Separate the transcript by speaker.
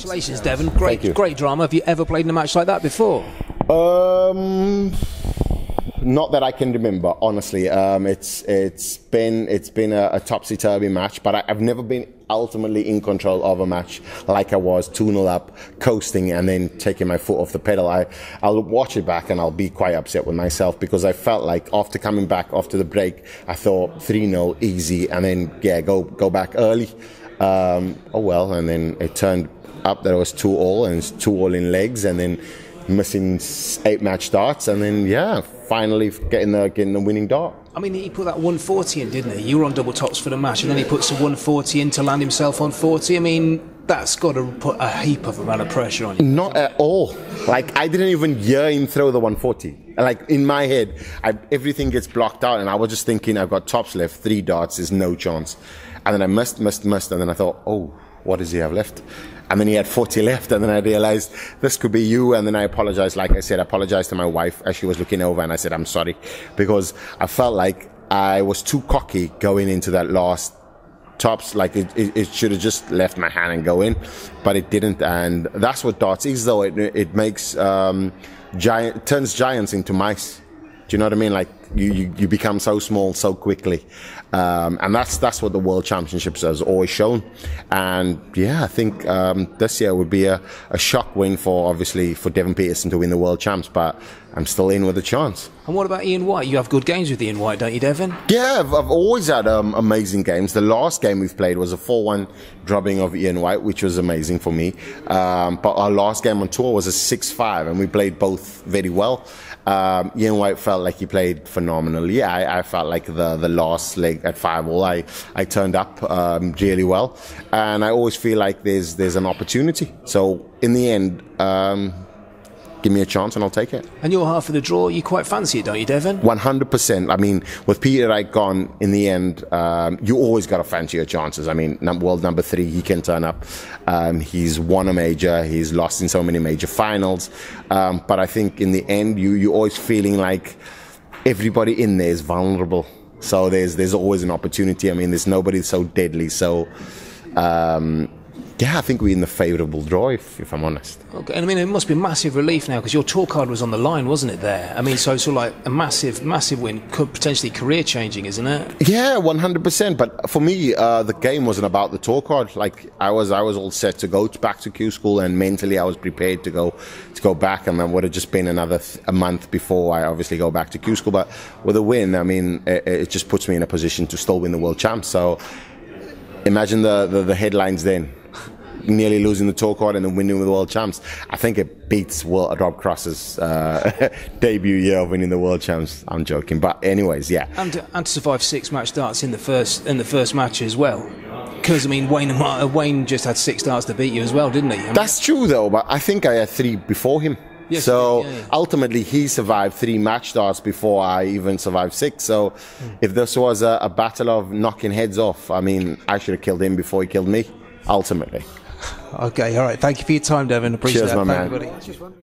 Speaker 1: Congratulations, Devon. Great drama. Have you ever played in a match like that before?
Speaker 2: Not that I can remember, honestly. It's been a topsy-turvy match, but I've never been ultimately in control of a match like I was 2-0 up, coasting, and then taking my foot off the pedal. I'll watch it back and I'll be quite upset with myself because I felt like after coming back after the break, I thought 3-0 easy, and then go back early. Oh well, and then it turned up that it was 2-all, and it's 2-all in legs, and then missing 8 match darts, and then finally getting the winning dart.
Speaker 1: I mean, he put that 140 in, didn't he? You were on double tops for the match, and then he puts a 140 in to land himself on 40. I mean, that's got to put a heap of amount of pressure on you.
Speaker 2: Not at all. Like, I didn't even hear him throw the 140. Like, in my head, everything gets blocked out, and I was just thinking, I've got tops left, 3 darts, there's no chance. And then I missed, and then I thought, oh, what does he have left? And then he had 40 left, and then I realized this could be you. And then I apologized. Like I said, I apologized to my wife as she was looking over, and I said, I'm sorry, because I felt like I was too cocky going into that last tops. Like it should have just left my hand and go in, but it didn't. And that's what darts is, though. It makes turns giants into mice. Do you know what I mean? Like you become so small so quickly, and that's what the World Championships has always shown. And I think this year would be a shock win for Devon Petersen to win the World Champs, but I'm still in with a chance.
Speaker 1: And what about Ian White? You have good games with Ian White, don't you, Devon?
Speaker 2: Yeah, I've always had amazing games. The last game we've played was a 4-1 drubbing of Ian White, which was amazing for me. But our last game on tour was a 6-5, and we played both very well. Ian White felt like he played phenomenally. I felt like the last leg at 5-all, I turned up really well, and I always feel like there's an opportunity. So in the end, give me a chance and I'll take it.
Speaker 1: And your half of the draw, you quite fancy it, don't you, Devon?
Speaker 2: 100%. I mean, with Peter Wright gone, in the end, you always got to fancy your chances. I mean, world number 3, he can turn up. He's won a major. He's lost in so many major finals. But I think in the end, you're always feeling like everybody in there is vulnerable. So there's always an opportunity. I mean, there's nobody so deadly. So I think we're in the favourable draw, if I'm honest.
Speaker 1: Okay, and I mean, it must be massive relief now because your tour card was on the line, wasn't it? There, I mean, so like a massive win, could potentially career changing, isn't it?
Speaker 2: Yeah, 100%. But for me, the game wasn't about the tour card. Like I was all set to go back to Q school, and mentally I was prepared to go back, and that would have just been a month before I obviously go back to Q school. But with a win, I mean, it just puts me in a position to still win the World Champs. So imagine the headlines then. Nearly losing the tour card and then winning with the World Champs. I think it beats Rob Cross's debut year of winning the World Champs. I'm joking, but anyways, yeah.
Speaker 1: And to survive 6 match darts in the first match as well. Because I mean, Wayne just had 6 darts to beat you as well, didn't he? I mean,
Speaker 2: that's true though, but I think I had 3 before him. Yes, so ultimately, he survived 3 match darts before I even survived 6. So if this was a battle of knocking heads off, I mean, I should have killed him before he killed me. Ultimately.
Speaker 1: Okay, all right. Thank you for your time, Devon. Appreciate it.
Speaker 2: Cheers, my man.